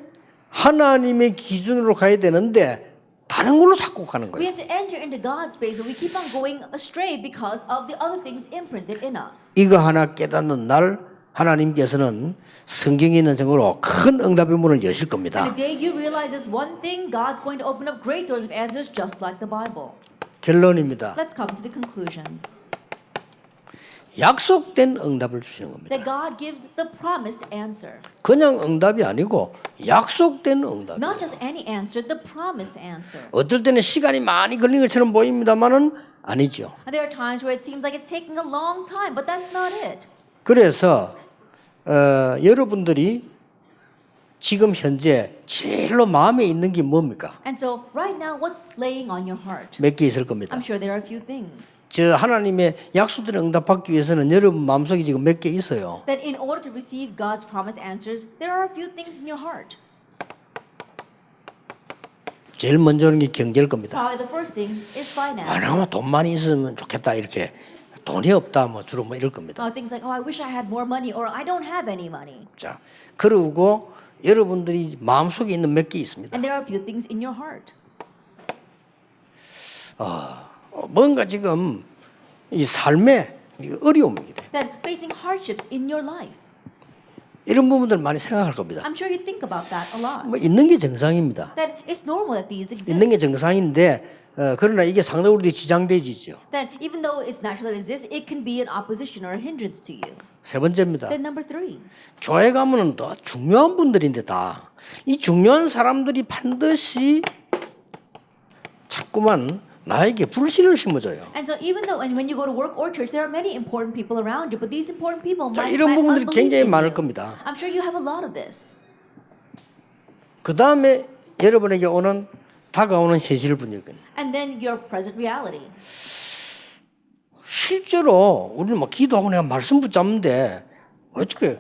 하나님의 기준으로 가야 되는데 다른 걸로 자꾸 가는 We 거예요. have to enter into God's base, and we keep on going astray because of the other things imprinted in us. 이거 하나 깨닫는 날 하나님께서는 성경에 있는 정으로 큰 응답의 문을 여실 겁니다. And the day you realize this one thing, God's going to open up great doors of answers just like the Bible. 결론입니다. Let's come to the conclusion. 약속된 응답을 주시는 겁니다. That God gives the promised answer. 그냥 응답이 아니고 약속된 응답. Not just any answer, the promised answer. 어떨 때는 시간이 많이 걸린 것처럼 보입니다만은 아니죠. And there are times where it seems like it's taking a long time, but that's not it. 그래서 여러분들이 지금 현재 제일로 마음에 있는 게 뭡니까? And so right now, what's laying on your heart? 몇 개 있을 겁니다. I'm sure there are a few things. 저 하나님의 약속된 응답받기 위해서는 여러분 마음속에 지금 몇 개 있어요. That in order to receive God's promised answers, there are a few things in your heart. 제일 먼저 하는 게 경제일 겁니다. Probably the first thing is finances. 내가 돈 많이 있으면 좋겠다 이렇게 돈이 없다 뭐 주로 뭐 이럴 겁니다. Things like, oh, I wish I had more money, or I don't have any money. 자, 그리고 여러분들이 마음속에 있는 몇 개 있습니다. And there are a few things in your heart. 뭔가 지금 이 삶에 어려움이다. That facing hardships in your life. 이런 부분들 많이 생각할 겁니다. I'm sure you think about that a lot. 뭐 있는 게 정상입니다. That it's normal that these exist. 있는 게 정상인데 그러나 이게 상당히 우리들이 지장되지죠. That even though it's natural that it exists, it can be an opposition or a hindrance to you. 세 번째입니다. Then number 3. 교회 가면은 더 중요한 분들인데 다 이 중요한 사람들이 반드시 자꾸만 나에게 불신을 심어줘요. And so even though when you go to work or church, there are many important people around you, but these important people 자, might 이런 plant 부분들이 unbelief 굉장히 in 많을 you. 겁니다. I'm sure you have a lot of this. 그 다음에 여러분에게 오는 다가오는 현실 분위기. And then your present reality. 실제로 우리는 막 기도하고 내가 말씀 붙잡는데 어떻게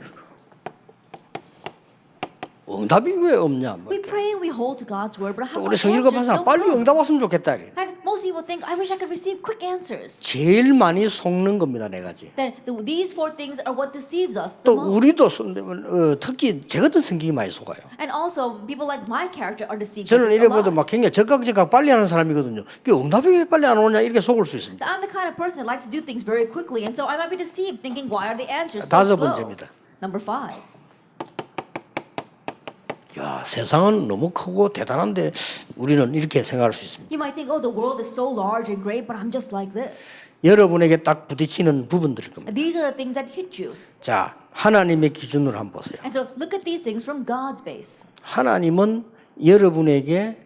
응답이 왜 없냐? 뭐 We pray and we hold to God's word, but how 우리 come 성일과 answers 판사 don't 빨리 come? 응답 왔으면 좋겠다. 이래. And most people think, I wish I could receive quick answers. 제일 많이 속는 겁니다, 네 가지. Then these four things are what deceives us 또 the most. 우리도 특히 제 같은 성격이 많이 속아요. And also, people like my character are deceived. 저는 by this a 이래봐도 lot. 막 굉장히 적극 빨리 하는 사람이거든요. 그 응답이 왜 빨리 안 오냐 이렇게 속을 수 있습니다. I'm the kind of person that likes to do things very quickly, and so I might be deceived, thinking, why are the answers so 다섯 slow? 번째입니다. Number 5. 야, 세상은 너무 크고 대단한데 우리는 이렇게 생각할 수 있습니다. You might think, oh, the world is so large and great, but I'm just like this. 여러분에게 딱 부딪히는 부분들일 겁니다. And these are the things that hit you. 자, 하나님의 기준으로 한번 보세요. And so look at these things from God's base. 하나님은 여러분에게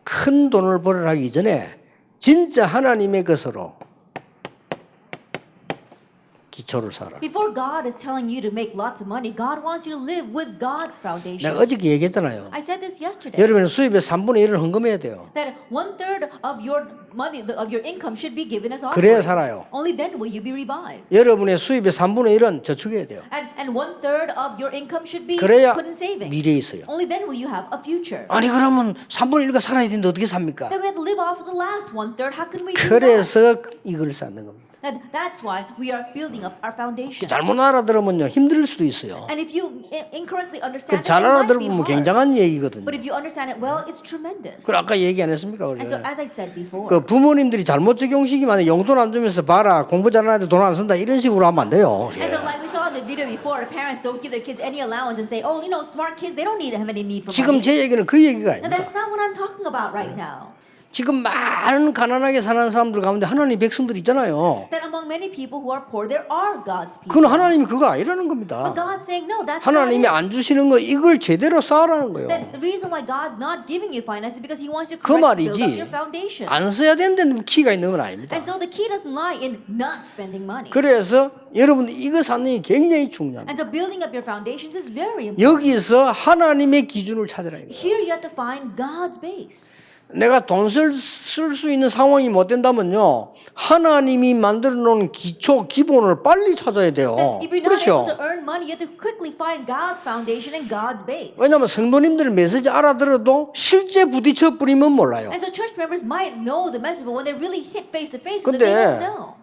큰 돈을 벌으라 하기 전에 진짜 하나님의 것으로 기초를 살아. Before God is telling you to make lots of money, God wants you to live with God's foundations. 내가 어저께 얘기했잖아요. I said this yesterday. 여러분의 수입의 3분의 1을 헌금해야 돼요. That 1/3 of your money, of your income, should be given as 그래야 offering. 살아요. Only then will you be revived. 여러분의 수입의 3분의 1은 저축해야 돼요. And 1/3 of your income should be 그래야 put in savings. 미래에 있어요. Only then will you have a future. 아니 그러면 3분의 1가 살아야 되는데 어떻게 삽니까? Then we have to live off of the last 1/3. How can we do that? 그래서 이걸 쌓는 겁니다. That's why we are building up our foundations. 잘못 알아들으면요 힘들 수도 있어요. And if you incorrectly understand it, 잘 it might be 알아들으면 hard. 굉장한 얘기거든요. But if you understand it well, it's tremendous. 그 아까 얘기 안 했습니까? And so, 그래. as I said before, 그 부모님들이 잘못 적용시키면 용돈 안 주면서 봐라 공부 잘하는데 돈 안 쓴다 이런 식으로 하면 안 돼요. and so like we saw in the video before, the parents don't give their kids any allowance and say, oh, you know, smart kids, they don't need to have any need for 지금 money. 제 얘기는 그 얘기가 And 아닙니다. that's not what I'm talking about right now. 지금 많은 가난하게 사는 사람들 가운데 하나님 백성들 있잖아요. That among many people who are poor, there are God's people. 그건 하나님이 그거 아니라는 겁니다. But God's saying, no, that's 하나님이 not it. 안 주시는 거 이걸 제대로 쌓으라는 거예요. Then the reason why God's not giving you finances is because He wants you to 그 correctly build up 말이지 your foundation. 안 써야 되는 데는 키가 있는 건 아닙니다. And so the key doesn't lie in not spending money. 그래서 여러분 이거 쌓는 게 굉장히 중요합니다. And so building up your foundations is very important. 여기서 하나님의 기준을 찾으라. Here you have to find God's base. 내가 돈 쓸 수 있는 상황이 못 된다면요 하나님이 만들어 놓은 기초 기본을 빨리 찾아야 돼요. If you're not able 그렇죠? to earn money, you have to quickly find God's foundation and God's base. 왜냐하면 성도님들 메시지 알아들어도 실제 부딪혀 버리면 몰라요. And so church members might know the message, but when they really hit face to face with it, they 근데 don't know.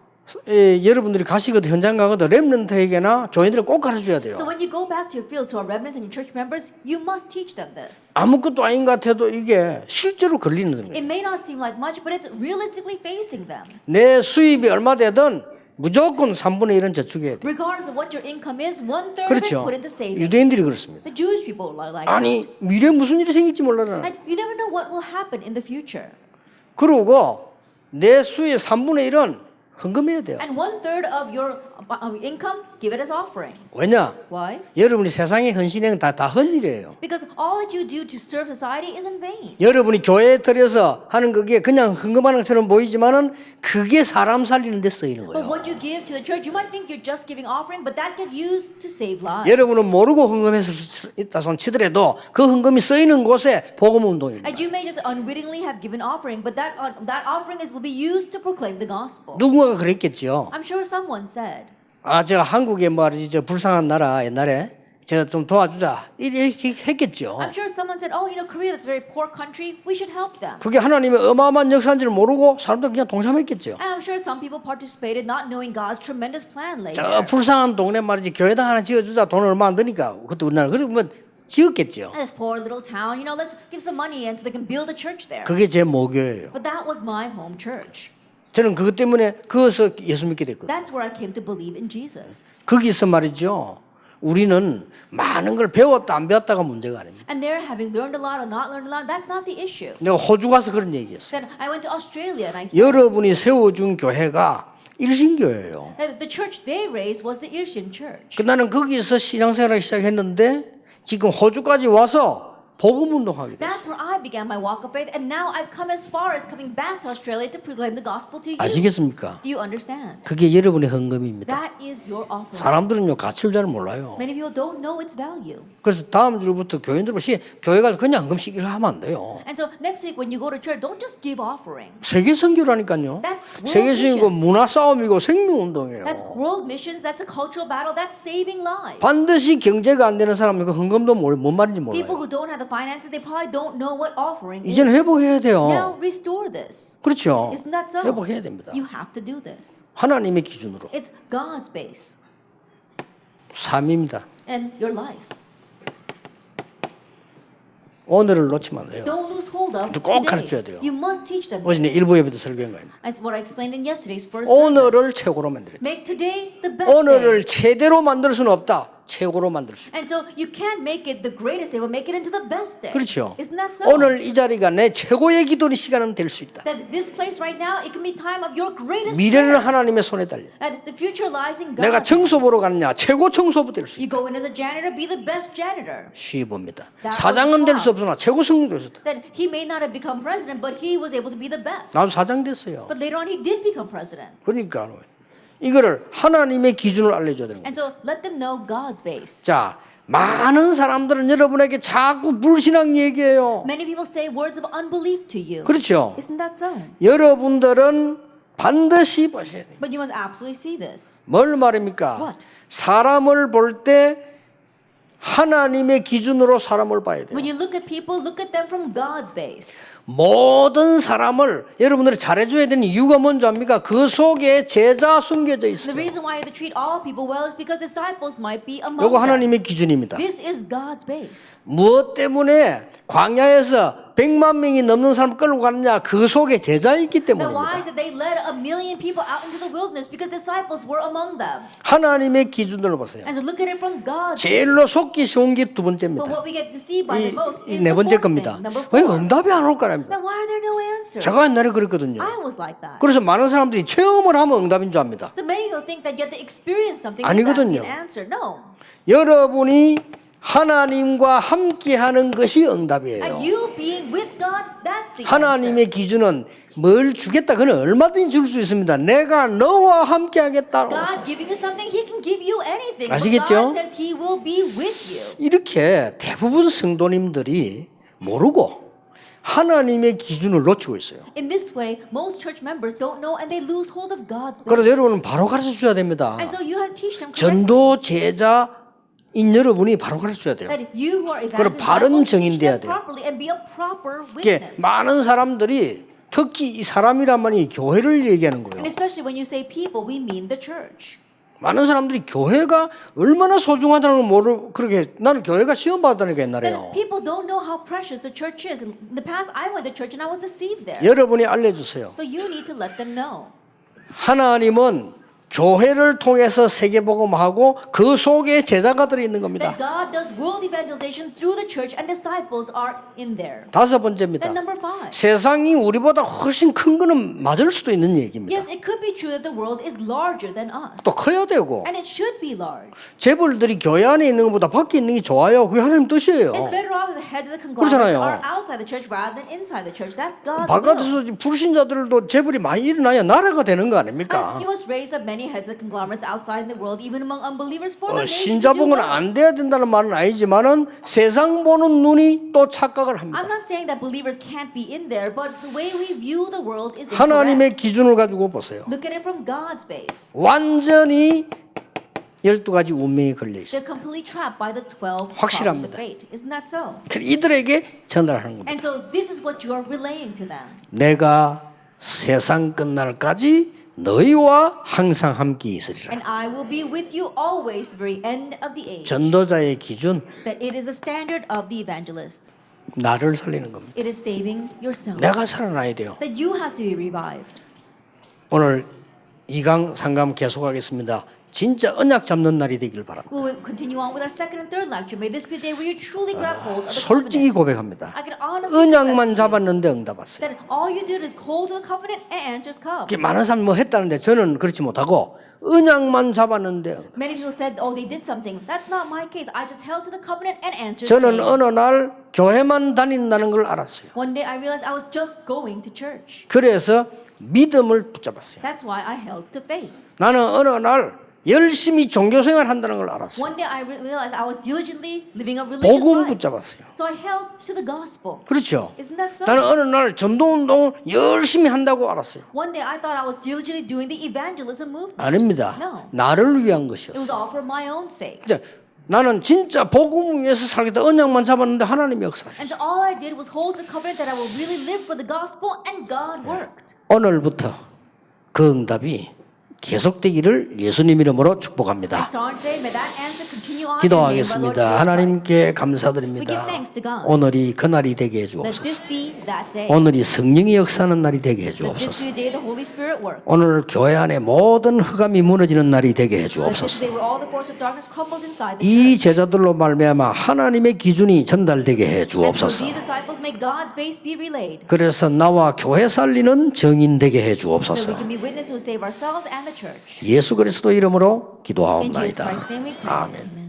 여러분들이 가시거든 현장 가거든 렘넌트에게나 교인들은 꼭 가르쳐줘야 돼요. So when you go back to your field, to our remnants and your church members, you must teach them this. 아무것도 아닌 것 같아도 이게 실제로 걸리는 거예요. It may not seem like much, but it's realistically facing them. 내 수입이 얼마 되든 무조건 3분의 1은 저축해야 돼. Regardless of what your income is, 1/3 of it 그렇죠. put into savings. 유대인들이 그렇습니다. The Jewish people are like 아니 that. 미래에 무슨 일이 생길지 몰라요. And you never know what will happen in the future. 그리고 내 수입 3분의 1은 헌금해야 돼요. And 1/3 of your income, give it as offering. 왜냐? Why? 여러분이 세상에 헌신한 다 헌일이에요. Because all that you do to serve society is in vain. 여러분이 교회에 들여서 하는 그게 그냥 헌금하는 것처럼 보이지만은 그게 사람 살리는 데 쓰이는 But 거예요. what you give to the church, you might think you're just giving offering, but that gets used to save lives. 여러분은 모르고 헌금해서 있다 손 치더라도 그 헌금이 쓰이는 곳에 복음 운동입니다. And you may just unwittingly have given offering, but that offering will be used to proclaim the gospel. 누군가가 그랬겠죠. I'm sure someone said, 아, 제가 한국에 말이지 저 불쌍한 나라 옛날에 제가 좀 도와주자 이렇게 했겠죠. I'm sure someone said, oh, you know, Korea, that's a very poor country. We should help them. 그게 하나님의 어마어마한 역사인 줄 모르고 사람들 그냥 동참했겠죠. And I'm sure some people participated not knowing God's tremendous plan later. 저 불쌍한 동네 말이지 교회당 하나 지어주자 돈 얼마 안 드니까 그것도 우리나라 그러면 지었겠죠. And this poor little town, you know, let's give some money and so they can build a church there. 그게 제 모교예요. But that was my home church. 저는 그것 때문에 그것을 예수 믿게 됐거든요. That's where I came to believe in Jesus. 거기서 말이죠. 우리는 많은 걸 배웠다 안 배웠다가 문제가 아닙니다. And there, having learned a lot or not learned a lot, that's not the issue. 내가 호주 가서 그런 얘기했어요. Then I went to Australia and I said, 여러분이 세워준 교회가 일신교회예요. that the church they raised was the Irshin church. 나는 거기서 신앙생활을 시작했는데 지금 호주까지 와서 복음 운동하게 됐어요. That's where I began my walk of faith, and now I've come as far as coming back to Australia to proclaim the gospel to you. 아시겠습니까? Do you understand? 그게 여러분의 헌금입니다. That is your offering. 사람들은요 가치를 잘 몰라요. Many people don't know its value. 그래서 다음 주부터 교인들 교회 가서 그냥 헌금식을 하면 안 돼요. And so next week when you go to church, don't just give offering. 세계 선교라니까요. That's world 세계 선교고 missions. 문화 싸움이고 생명 운동이에요. That's world missions. That's a cultural battle. That's saving lives. 반드시 경제가 안 되는 사람은 그 헌금도 뭔 말인지 People 몰라요. who don't have the finances, they probably don't know what offering is. 이제는 회복해야 돼요. Now restore this. 그렇죠. Isn't that so? 회복해야 됩니다. You have to do this. 하나님의 기준으로 It's God's base 삶입니다. and your life. 오늘을 놓치면 안 돼요. Don't lose hold of 꼭 today. 가르쳐야 돼요. You must teach them. 어제 this. 일부 예배도 설교한 거예요. That's what I explained in yesterday's first service. 오늘을 최고로 만들어야 돼요. Make today the best 오늘을 day. 최대로 만들 수는 없다. 최고로 만들 수 있다. And so you can't make it the greatest day, but make it into the best day. 그렇죠. Isn't that so? 오늘 이 자리가 내 최고의 기도의 시간은 될 수 있다. That this place right now, it can be time of your greatest 미래는 prayer. 하나님의 손에 달려. And the future lies in God. 내가 청소 보러 갔냐? 최고 청소부 될 수 You 있다. go in as a janitor, be the best janitor. 시봅니다. That 사장은 was 될 수 없으나 최고 성령 될 수 있다. That he may not have become president, but he was able to be the best. 나도 사장 됐어요. But later on, he did become president. 그러니까 이거를 하나님의 기준을 알려줘야 되는 거예요. And so let them know God's base. 자, 많은 사람들은 여러분에게 자꾸 불신앙 얘기해요. Many people say words of unbelief to you. 그렇죠. Isn't that so? 여러분들은 반드시 보셔야 돼요. But you must absolutely see this. 뭘 말입니까? What? 사람을 볼 때 하나님의 기준으로 사람을 봐야 돼요. When you look at people, look at them from God's base. 모든 사람을 여러분들이 잘해줘야 되는 이유가 뭔지 압니까? 그 속에 제자 숨겨져 The 있어요. reason why you have to treat all people well is because disciples might be among 이거 them. 하나님의 기준입니다. This is God's base. 무엇 때문에 광야에서 100만 명이 넘는 사람 끌고 갔느냐? 그 속에 제자 있기 Then why 때문입니다. is it they led 1,000,000 people out into the wilderness? Because disciples were among them. 하나님의 기준으로 보세요. And so look at it from God's 제일로 속기 쉬운 게 두 But 번째입니다. what we get deceived by the most is 네 the 번째 fourth 겁니다. thing. Number 왜 4. 응답이 안 올 거랍니다. Then why are there no answers? 제가 옛날에 그랬거든요. I was like that. 그래서 많은 사람들이 체험을 하면 응답인 줄 압니다. So many people think that you have to experience something for that 아니거든요. to be an answer. No. 여러분이 하나님과 함께하는 것이 응답이에요. And you being with God, that's the answer. 하나님의 기준은 뭘 주겠다. 그는 얼마든지 줄 수 있습니다. 내가 너와 함께하겠다. God giving you something, He can give you anything. But 아시겠죠? God says He will be with you. 이렇게 대부분 성도님들이 모르고 하나님의 기준을 놓치고 있어요. In this way, most church members don't know and they lose hold of God's 그래서 base. 여러분은 바로 가르쳐 줘야 됩니다. And so you have to teach them correctly. 전도 제자인 여러분이 바로 가르쳐 줘야 돼요. That you who are 그럼 evangelists, 바른 teach 증인 돼야 them 돼요. properly and be a proper 이게 witness. 많은 사람들이 특히 이 사람이란 말이 교회를 얘기하는 거예요. And especially when you say people, we mean the church. 많은 사람들이 교회가 얼마나 소중하다는 걸 모르고 그렇게 나는 교회가 시험 받았다니까 옛날에요. Then people don't know how precious the church is. In the past, I went to church and I was deceived there. 여러분이 알려주세요. So you need to let them know. 하나님은 교회를 통해서 세계복음하고 그 속에 제자가 들어있는 겁니다. That God does world evangelization through the church and disciples are in there. 다섯 번째입니다. Then number 5. 세상이 우리보다 훨씬 큰 거는 맞을 수도 있는 얘기입니다. Yes, it could be true that the world is larger than us. 또 커야 되고 And it should be large. 재벌들이 교회 안에 있는 것보다 밖에 있는 게 좋아요. 그게 하나님 뜻이에요. It's better off if the heads of the 그렇잖아요. conglomerates are outside the church rather than inside the church. That's God's will. 바깥에서 불신자들도 재벌이 많이 일어나야 나라가 되는 거 아닙니까? And He must raise up many heads of conglomerates outside in the world, even among unbelievers, for the nation to do 신자복은 well. 안 돼야 된다는 말은 아니지만은 세상 보는 눈이 또 착각을 합니다. I'm not saying that believers can't be in there, but the way we view the world is incorrect. 하나님의 기준을 가지고 보세요. Look at it from God's base. 완전히 12가지 운명에 걸려 있어요. They're completely trapped by the 12 problems 확실합니다. of fate. Isn't that so? 이들에게 전달하는 겁니다. And so this is what you are relaying to them. 내가 세상 끝날까지 너희와 항상 함께 있으리라. And I will be with you always to the very end of the age. 전도자의 기준, That it is a standard of the evangelists. 나를 살리는 겁니다. It is saving yourself. 내가 살아나야 돼요. That you have to be revived. 오늘 2강 3강 계속하겠습니다. 진짜 언약 잡는 날이 되길 바랍니다. We will continue on with our second and third lecture. May this be the day where you truly grab hold of the 솔직히 covenant. 고백합니다. I can honestly 언약만 confess to you 잡았는데 응답 왔어요. that all you did is hold to the covenant and answers come. 이렇게 많은 사람이 뭐 했다는데 저는 그렇지 못하고 언약만 잡았는데 Many people said, oh, they did something. That's not my case. I just held to the covenant and answers 저는 came. 어느 날 교회만 다닌다는 걸 알았어요. One day I realized I was just going to church. 그래서 믿음을 붙잡았어요. That's why I held to faith. 나는 어느 날 열심히 종교생활 한다는 걸 알았어요. One day I realized I was diligently living a religious 복음 life. 붙잡았어요. So I held to the gospel. 그렇죠. Isn't that so? 나는 어느 날 전도운동을 열심히 한다고 알았어요. One day I thought I was diligently doing the evangelism movement. 아닙니다. No. 나를 위한 It was 것이었어요. all for my own sake. 이제 나는 진짜 복음 위해서 살겠다 언약만 잡았는데 하나님이 역사하셨어요. And so all I did was hold the covenant that I will really live for the gospel, and God worked. 오늘부터 그 응답이 계속되기를 예수님 이름으로 축복합니다. And so today, may that answer continue on in the name of our Lord 기도하겠습니다. Jesus Christ. 하나님께 We 감사드립니다. give thanks to God. 오늘이 그날이 되게 Let 해주옵소서. this be that day. 오늘이 성령이 역사하는 날이 되게 Let this 해주옵소서. be the day the Holy Spirit works. 오늘 교회 안에 모든 흑암이 무너지는 날이 되게 Let this 해주옵소서. day where all the force of darkness crumbles inside the 이 church. 제자들로 말미암아 하나님의 기준이 전달되게 And through 해주옵소서. these disciples, may God's base be relayed. 그래서 나와 교회 살리는 증인 되게 So we 해주옵소서. can be witnesses who save ourselves and the church. 예수 그리스도 이름으로 In Jesus 기도하옵나이다. Christ's name we pray. 아멘. Amen.